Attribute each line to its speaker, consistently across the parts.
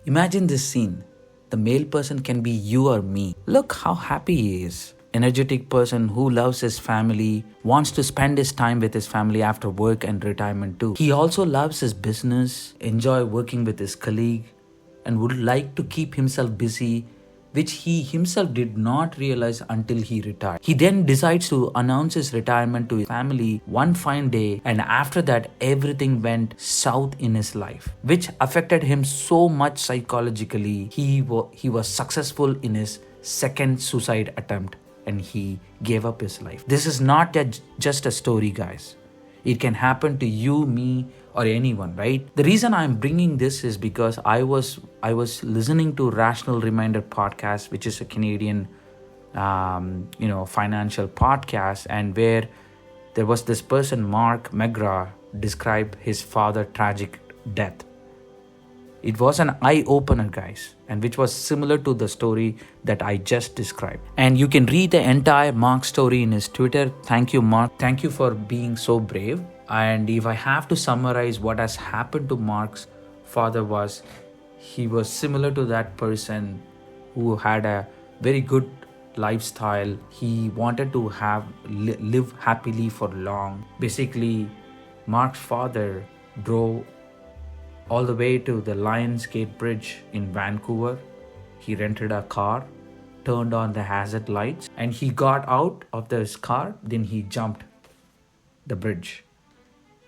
Speaker 1: Imagine this scene. The male person can be you or me. Look how happy he is. Energetic person who loves his family, wants to spend his time with his family after work and retirement too. He also loves his business, enjoy working with his colleague, and would like to keep himself busy, which he himself did not realize until he retired. He then decides to announce his retirement to his family one fine day, and after that, everything went south in his life, which affected him so much psychologically. He was successful in his second suicide attempt and he gave up his life. This is not just a story, guys. It can happen to you, me, or anyone, right? The reason I'm bringing this is because I was listening to Rational Reminder podcast, which is a Canadian, financial podcast, and where there was this person, Mark McGrath, described his father's tragic death. It was an eye-opener, guys, and which was similar to the story that I just described. And you can read the entire Mark story in his Twitter. Thank you, Mark. Thank you for being so brave. And if I have to summarize what has happened to Mark's father he was similar to that person who had a very good lifestyle. He wanted to live happily for long. Basically, Mark's father drove all the way to the Lionsgate Bridge in Vancouver. He rented a car, turned on the hazard lights, and he got out of his car. Then he jumped the bridge.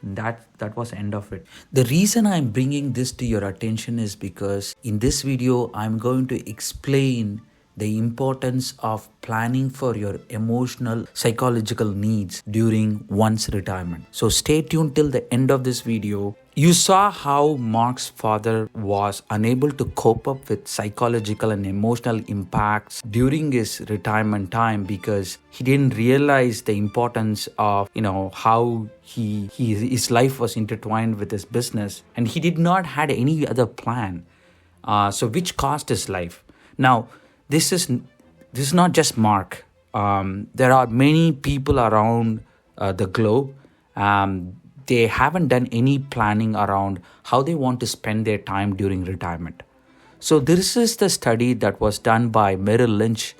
Speaker 1: And that was the end of it. The reason I'm bringing this to your attention is because in this video, I'm going to explain the importance of planning for your emotional, psychological needs during one's retirement. So stay tuned till the end of this video. You saw how Mark's father was unable to cope up with psychological and emotional impacts during his retirement time because he didn't realize the importance of, how his life was intertwined with his business, and he did not had any other plan. So which cost his life. Now, this is not just Mark. There are many people around the globe. They haven't done any planning around how they want to spend their time during retirement. So this is the study that was done by Merrill Lynch,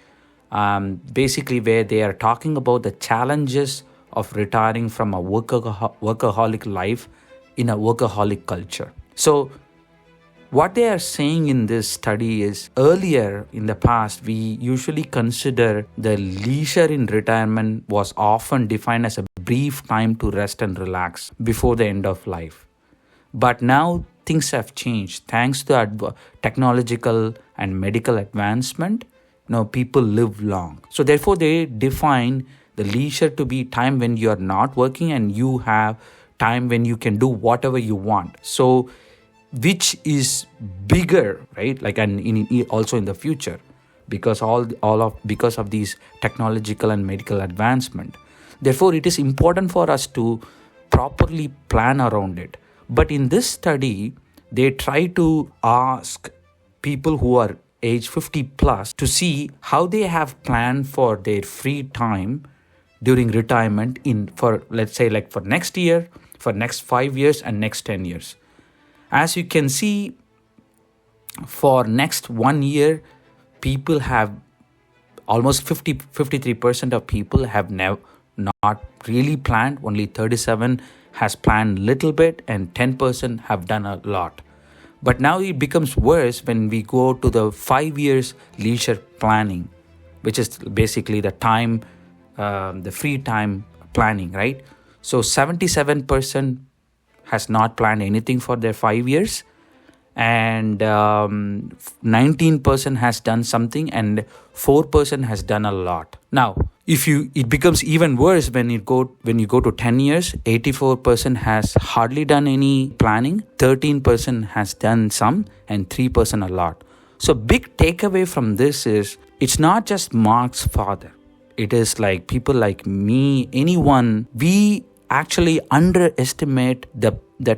Speaker 1: basically where they are talking about the challenges of retiring from a workaholic life in a workaholic culture. So what they are saying in this study is earlier in the past, we usually consider the leisure in retirement was often defined as a brief time to rest and relax before the end of life. But now things have changed. Thanks to technological and medical advancement, people live long. So therefore, they define the leisure to be time when you are not working and you have time when you can do whatever you want. So which is bigger, right? Also in the future, because because of these technological and medical advancement. Therefore, it is important for us to properly plan around it. But in this study, they try to ask people who are age 50 plus to see how they have planned for their free time during retirement for next year, for next 5 years and next 10 years. As you can see, for next 1 year, people have almost 53% of people have not really planned. Only 37 has planned little bit and 10% have done a lot. But now it becomes worse when we go to the 5 years leisure planning, which is basically the time, the free time planning, right? So 77% has not planned anything for their 5 years, and 19% has done something, and 4% has done a lot. Now, it becomes even worse when you go to 10 years. 84% has hardly done any planning, 13% has done some, and 3% a lot. So big takeaway from this is it's not just Mark's father. It is like people like me, anyone. We actually underestimate the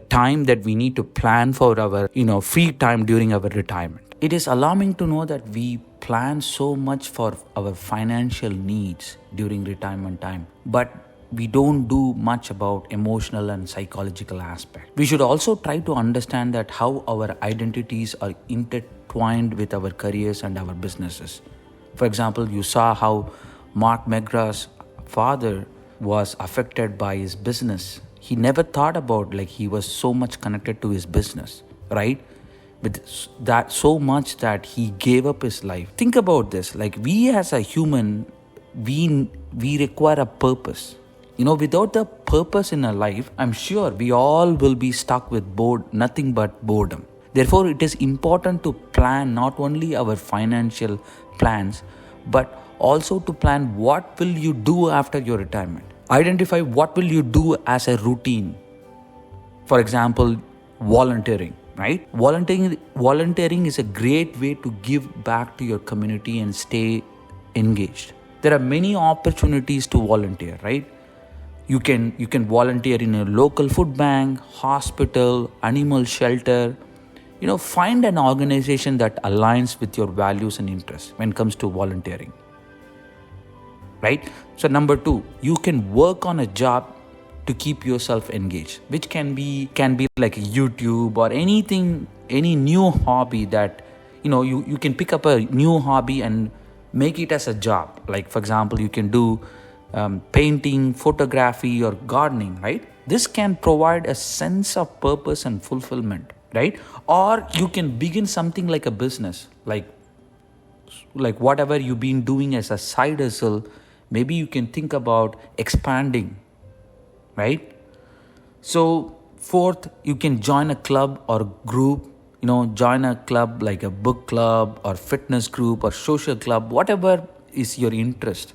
Speaker 1: time that we need to plan for our free time during our retirement. It is alarming to know that we plan so much for our financial needs during retirement time, but we don't do much about emotional and psychological aspect. We should also try to understand that how our identities are intertwined with our careers and our businesses. For example, you saw how Mark McGrath's father was affected by his business. He never thought about like he was so much connected to his business, right? With that so much that he gave up his life. Think about this. Like we as a human, we require a purpose. Without the purpose in our life, I'm sure we all will be stuck with nothing but boredom. Therefore, it is important to plan not only our financial plans, but also to plan what will you do after your retirement. Identify what will you do as a routine. For example, volunteering, right? Volunteering is a great way to give back to your community and stay engaged. There are many opportunities to volunteer, right? You can volunteer in a local food bank, hospital, animal shelter. Find an organization that aligns with your values and interests when it comes to volunteering, right? So number 2, you can work on a job to keep yourself engaged, which can be like YouTube or anything, any new hobby that you can pick up a new hobby and make it as a job. Like for example, you can do painting, photography, or gardening, right? This can provide a sense of purpose and fulfillment, right? Or you can begin something like a business, like whatever you've been doing as a side hustle. Maybe you can think about expanding, right? So 4th, you can join a club or group. Join a club like a book club or fitness group or social club, whatever is your interest.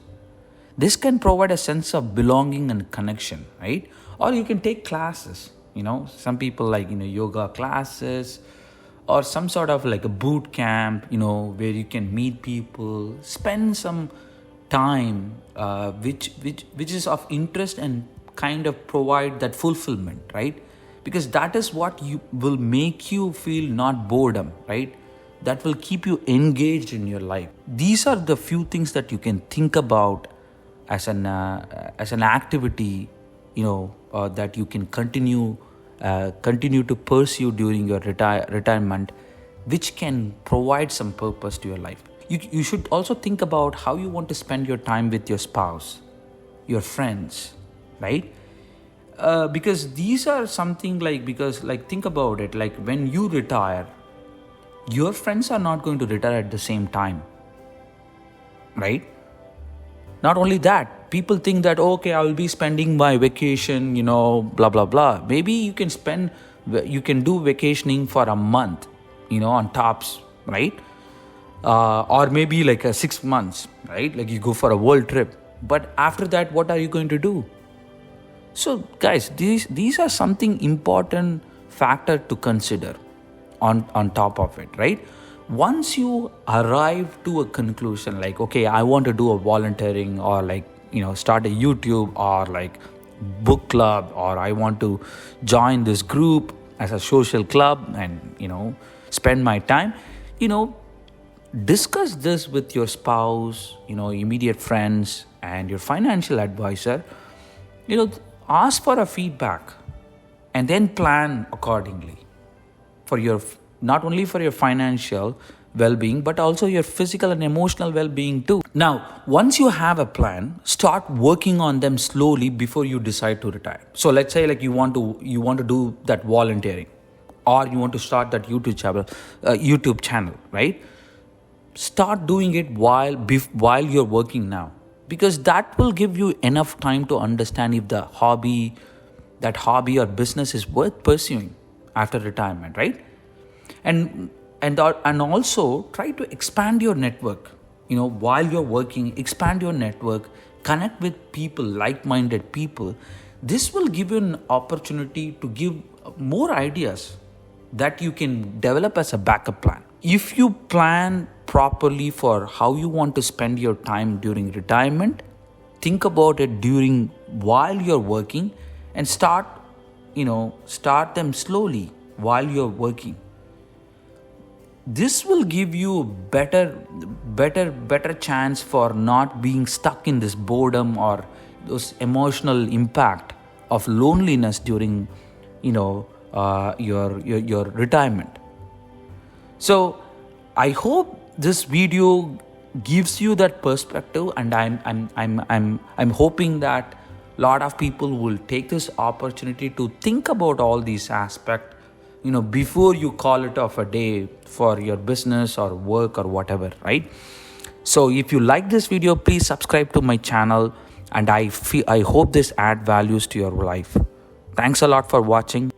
Speaker 1: This can provide a sense of belonging and connection, right? Or you can take classes. Some people like yoga classes or some sort of like a boot camp, where you can meet people, spend some time which is of interest and kind of provide that fulfillment, right? Because that is what you will make you feel not boredom, right? That will keep you engaged in your life. These are the few things that you can think about as an activity, that you can continue to pursue during your retirement, which can provide some purpose to your life. You should also think about how you want to spend your time with your spouse, your friends, right? Because these are something think about it, like when you retire, your friends are not going to retire at the same time, right? Not only that, people think that, okay, I will be spending my vacation, blah, blah, blah. Maybe you can do vacationing for a month, on tops, right? Or maybe like 6 months, right? Like you go for a world trip. But after that, what are you going to do? So guys, these are something important factor to consider on top of it, right? Once you arrive to a conclusion like, okay, I want to do a volunteering or start a YouTube or like book club, or I want to join this group as a social club and spend my time, discuss this with your spouse, immediate friends and your financial advisor. Ask for a feedback and then plan accordingly for your not only for your financial well-being, but also your physical and emotional well-being too. Now, once you have a plan, start working on them slowly before you decide to retire. So let's say like you want to do that volunteering, or you want to start that YouTube channel, right? Start doing it while you're working now, because that will give you enough time to understand if that hobby or business is worth pursuing after retirement, right? And also try to expand your network. While you're working, expand your network, connect with people, like-minded people. This will give you an opportunity to give more ideas that you can develop as a backup plan. If you plan properly for how you want to spend your time during retirement, think about it while you're working, and start them slowly while you're working. This will give you better chance for not being stuck in this boredom or those emotional impact of loneliness during, your retirement. So I hope this video gives you that perspective, and I'm hoping that a lot of people will take this opportunity to think about all these aspects, before you call it off a day for your business or work or whatever, right? So if you like this video, please subscribe to my channel, and I hope this add values to your life. Thanks a lot for watching.